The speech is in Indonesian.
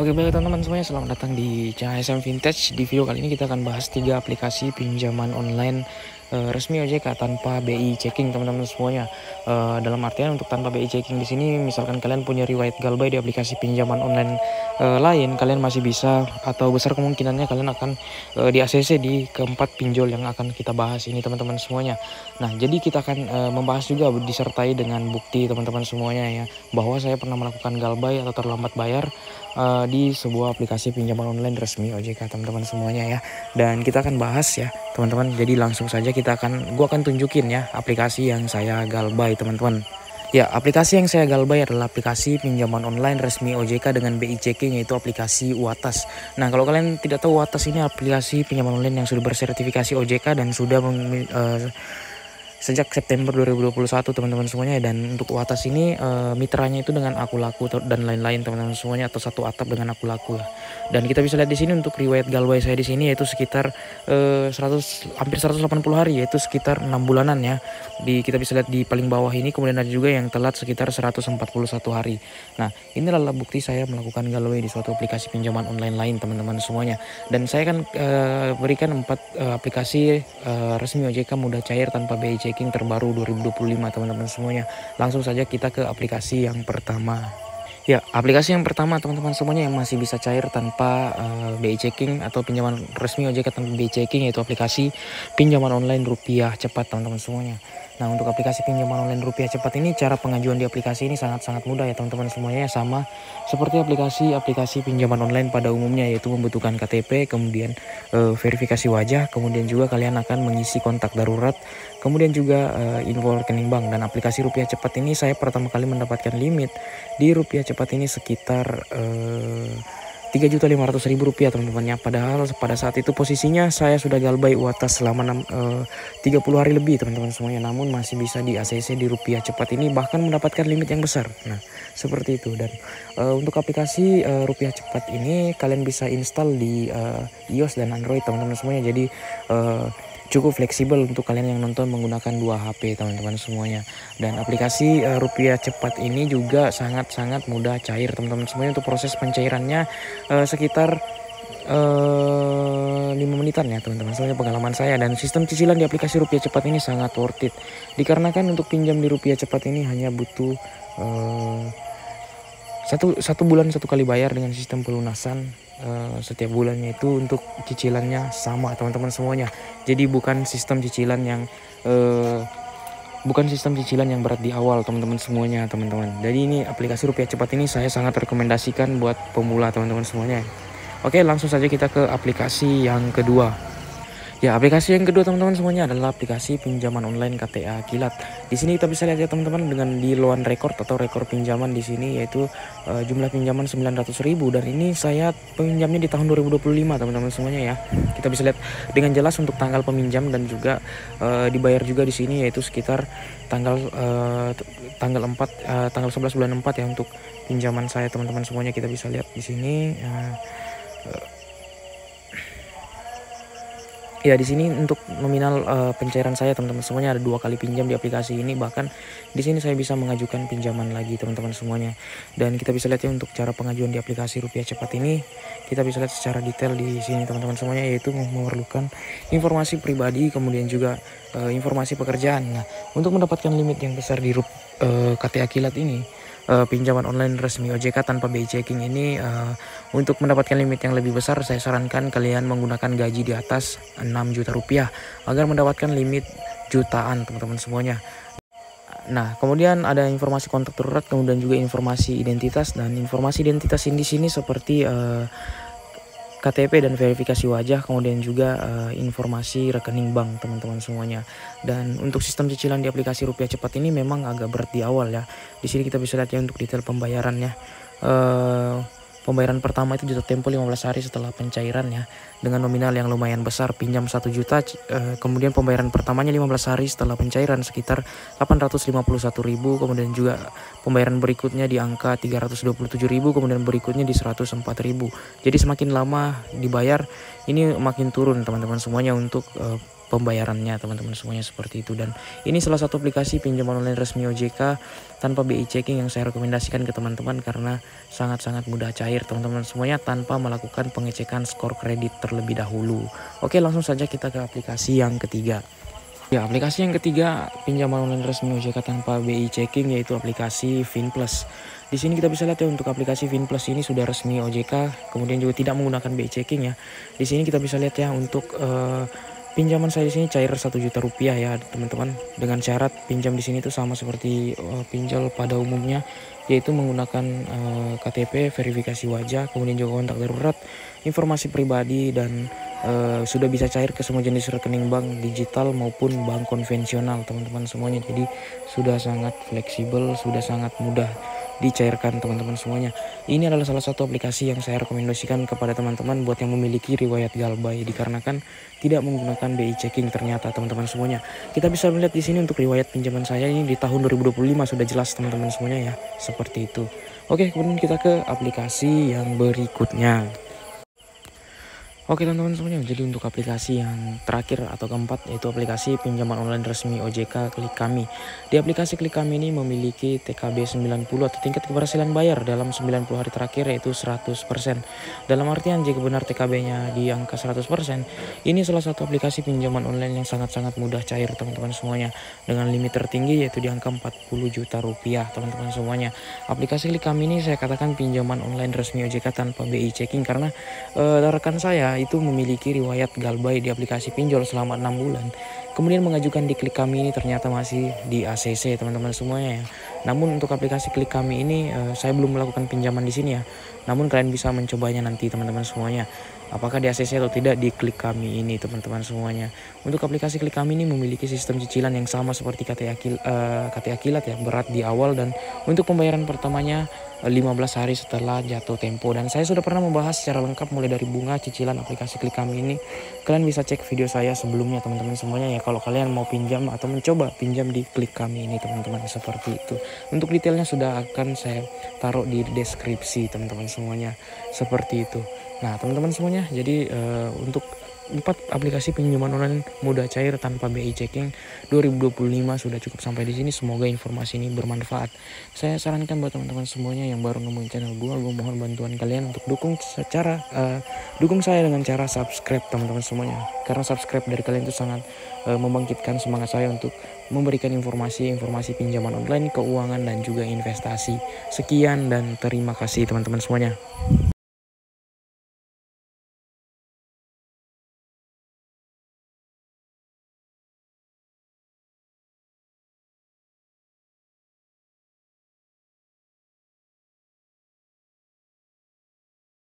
Oke baik teman-teman semuanya, selamat datang di CHSM Vintage. Di video kali ini kita akan bahas 3 aplikasi pinjaman online resmi OJK tanpa BI checking teman-teman semuanya. Dalam artian untuk tanpa BI checking di sini, misalkan kalian punya riwayat galbay di aplikasi pinjaman online lain, kalian masih bisa atau besar kemungkinannya kalian akan di ACC di keempat pinjol yang akan kita bahas ini teman-teman semuanya. Nah jadi kita akan membahas juga disertai dengan bukti teman-teman semuanya ya, bahwa saya pernah melakukan galbay atau terlambat bayar di sebuah aplikasi pinjaman online resmi OJK teman-teman semuanya ya. Dan kita akan bahas ya teman-teman, jadi langsung saja gua akan tunjukin ya aplikasi yang saya galbay teman-teman. Ya, aplikasi yang saya galbay adalah aplikasi pinjaman online resmi OJK dengan BI checking, yaitu aplikasi Uatas. Nah, kalau kalian tidak tahu, Uatas ini aplikasi pinjaman online yang sudah bersertifikasi OJK dan sudah sejak September 2021 teman-teman semuanya. Dan untuk Uatas ini mitranya itu dengan Aku Laku dan lain-lain teman-teman semuanya, atau satu atap dengan Aku Laku ya. Dan kita bisa lihat di sini untuk riwayat galbay saya di sini yaitu sekitar hampir 180 hari, yaitu sekitar 6 bulanan ya. Kita bisa lihat di paling bawah ini, kemudian ada juga yang telat sekitar 141 hari. Nah, ini adalah bukti saya melakukan galbay di suatu aplikasi pinjaman online lain teman-teman semuanya. Dan saya akan berikan 4 aplikasi resmi OJK mudah cair tanpa BI checking terbaru 2025 teman-teman semuanya. Langsung saja kita ke aplikasi yang pertama. Ya, aplikasi yang pertama teman-teman semuanya yang masih bisa cair tanpa BI checking atau pinjaman resmi OJK tanpa BI checking, yaitu aplikasi pinjaman online rupiah cepat teman-teman semuanya. Nah, untuk aplikasi pinjaman online rupiah cepat ini, cara pengajuan di aplikasi ini sangat-sangat mudah ya teman-teman semuanya, sama seperti aplikasi pinjaman online pada umumnya, yaitu membutuhkan KTP, kemudian verifikasi wajah, kemudian juga kalian akan mengisi kontak darurat, kemudian juga info rekening bank. Dan aplikasi rupiah cepat ini saya pertama kali mendapatkan limit di rupiah cepat ini sekitar 3.500.000 rupiah teman-teman ya. Padahal pada saat itu posisinya saya sudah galbay Uatas selama 30 hari lebih teman-teman semuanya, namun masih bisa di ACC di rupiah cepat ini, bahkan mendapatkan limit yang besar. Nah, seperti itu. Dan untuk aplikasi rupiah cepat ini kalian bisa install di iOS dan Android teman-teman semuanya. Jadi cukup fleksibel untuk kalian yang nonton menggunakan 2 HP teman-teman semuanya. Dan aplikasi rupiah cepat ini juga sangat-sangat mudah cair teman-teman semuanya. Untuk proses pencairannya sekitar 5 menitan ya teman-teman semuanya, pengalaman saya. Dan sistem cicilan di aplikasi rupiah cepat ini sangat worth it, dikarenakan untuk pinjam di rupiah cepat ini hanya butuh satu bulan satu kali bayar dengan sistem pelunasan setiap bulannya itu. Untuk cicilannya sama teman-teman semuanya, jadi bukan sistem cicilan yang berat di awal teman-teman semuanya teman-teman. Jadi ini aplikasi rupiah cepat ini saya sangat rekomendasikan buat pemula teman-teman semuanya. Oke, langsung saja kita ke aplikasi yang kedua. Ya, aplikasi yang kedua teman-teman semuanya adalah aplikasi pinjaman online KTA Kilat. Di sini kita bisa lihat ya teman-teman, dengan di loan record atau rekor pinjaman di sini, yaitu jumlah pinjaman 900.000, dan ini saya pinjamnya di tahun 2025 teman-teman semuanya ya. Kita bisa lihat dengan jelas untuk tanggal peminjam dan juga dibayar juga di sini, yaitu sekitar tanggal 11 bulan 4 ya untuk pinjaman saya teman-teman semuanya. Kita bisa lihat di sini. Ya, di sini untuk nominal pencairan saya teman-teman semuanya ada 2 kali pinjam di aplikasi ini, bahkan di sini saya bisa mengajukan pinjaman lagi teman-teman semuanya. Dan kita bisa lihat ya untuk cara pengajuan di aplikasi rupiah cepat ini, kita bisa lihat secara detail di sini teman-teman semuanya, yaitu memerlukan informasi pribadi, kemudian juga informasi pekerjaan. Nah, untuk mendapatkan limit yang besar di KTA Kilat ini, pinjaman online resmi OJK tanpa BI checking ini, untuk mendapatkan limit yang lebih besar, saya sarankan kalian menggunakan gaji di atas 6 juta rupiah agar mendapatkan limit jutaan teman-teman semuanya. Nah, kemudian ada informasi kontak darurat, kemudian juga informasi identitas. Dan informasi identitas ini di sini seperti KTP dan verifikasi wajah, kemudian juga informasi rekening bank teman-teman semuanya. Dan untuk sistem cicilan di aplikasi rupiah cepat ini memang agak berat di awal ya. Di sini kita bisa lihat ya untuk detail pembayarannya. Pembayaran pertama itu jatuh tempo 15 hari setelah pencairan ya, dengan nominal yang lumayan besar, pinjam 1 juta. Kemudian pembayaran pertamanya 15 hari setelah pencairan sekitar 851.000, kemudian juga pembayaran berikutnya di angka 327.000, kemudian berikutnya di 104.000. Jadi semakin lama dibayar ini makin turun teman-teman semuanya untuk pembayarannya teman-teman semuanya, seperti itu. Dan ini salah satu aplikasi pinjaman online resmi OJK tanpa BI checking yang saya rekomendasikan ke teman-teman karena sangat-sangat mudah cair teman-teman semuanya tanpa melakukan pengecekan skor kredit terlebih dahulu. Oke, langsung saja kita ke aplikasi yang ketiga. Ya, aplikasi yang ketiga pinjaman online resmi OJK tanpa BI checking yaitu aplikasi FinPlus. Di sini kita bisa lihat ya, untuk aplikasi FinPlus ini sudah resmi OJK, kemudian juga tidak menggunakan BI checking ya. Di sini kita bisa lihat ya, untuk pinjaman saya di sini cair 1 juta rupiah ya teman-teman, dengan syarat pinjam di sini itu sama seperti pinjol pada umumnya, yaitu menggunakan KTP, verifikasi wajah, kemudian juga kontak darurat, informasi pribadi, dan sudah bisa cair ke semua jenis rekening bank digital maupun bank konvensional teman-teman semuanya. Jadi sudah sangat fleksibel, sudah sangat mudah dicairkan teman-teman semuanya. Ini adalah salah satu aplikasi yang saya rekomendasikan kepada teman-teman buat yang memiliki riwayat galbay, dikarenakan tidak menggunakan BI checking ternyata teman-teman semuanya. Kita bisa melihat di sini untuk riwayat pinjaman saya ini di tahun 2025 sudah jelas teman-teman semuanya ya, seperti itu. Oke, kemudian kita ke aplikasi yang berikutnya. Oke teman-teman semuanya, jadi untuk aplikasi yang terakhir atau keempat yaitu aplikasi pinjaman online resmi OJK Klik Kami. Di aplikasi Klik Kami ini memiliki TKB 90 atau tingkat keberhasilan bayar dalam 90 hari terakhir yaitu 100%. Dalam artian jika benar TKB-nya di angka 100%, ini salah satu aplikasi pinjaman online yang sangat-sangat mudah cair teman-teman semuanya, dengan limit tertinggi yaitu di angka 40 juta rupiah teman-teman semuanya. Aplikasi Klik Kami ini saya katakan pinjaman online resmi OJK tanpa BI checking karena rekan saya itu memiliki riwayat galbay di aplikasi pinjol selama 6 bulan. Kemudian mengajukan di Klik Kami ini ternyata masih di ACC teman-teman semuanya ya. Namun untuk aplikasi Klik Kami ini saya belum melakukan pinjaman di sini ya. Namun kalian bisa mencobanya nanti teman-teman semuanya, apakah di ACC atau tidak di Klik Kami ini teman-teman semuanya. Untuk aplikasi Klik Kami ini memiliki sistem cicilan yang sama seperti KTA Kilat ya, berat di awal, dan untuk pembayaran pertamanya 15 hari setelah jatuh tempo. Dan saya sudah pernah membahas secara lengkap mulai dari bunga, cicilan aplikasi Klik Kami ini. Kalian bisa cek video saya sebelumnya teman-teman semuanya ya, kalau kalian mau pinjam atau mencoba pinjam di Klik Kami ini teman-teman, seperti itu. Untuk detailnya sudah akan saya taruh di deskripsi teman-teman semuanya, seperti itu. Nah teman-teman semuanya, jadi untuk 4 aplikasi pinjaman online mudah cair tanpa BI checking 2025 sudah cukup sampai di sini. Semoga informasi ini bermanfaat. Saya sarankan buat teman-teman semuanya yang baru nemuin channel gue mohon bantuan kalian untuk dukung saya dengan cara subscribe teman-teman semuanya. Karena subscribe dari kalian itu sangat membangkitkan semangat saya untuk memberikan informasi pinjaman online, keuangan, dan juga investasi. Sekian dan terima kasih teman-teman semuanya.